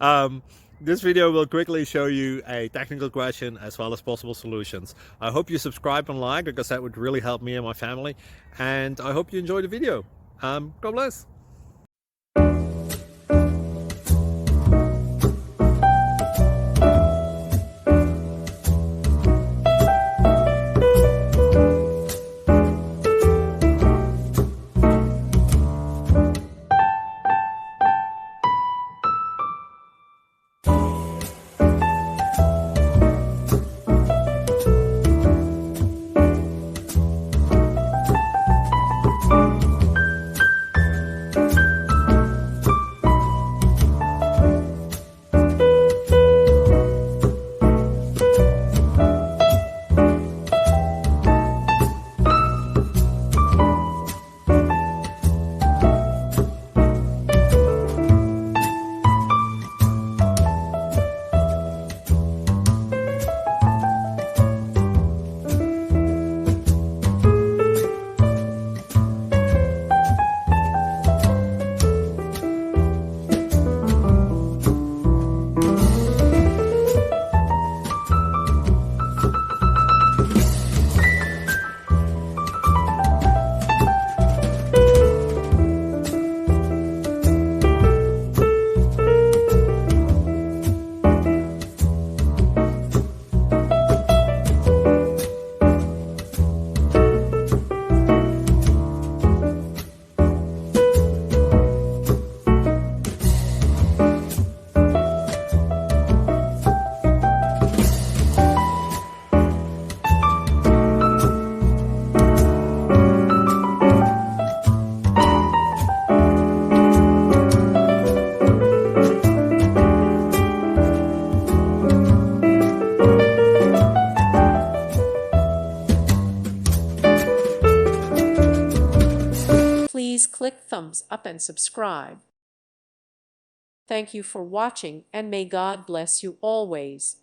um, this video will quickly show you a technical question as well as possible solutions. I hope you subscribe and like, because that would really help me and my family. And I hope you enjoy the video. God bless. Please click thumbs up and subscribe. Thank you for watching, and may God bless you always.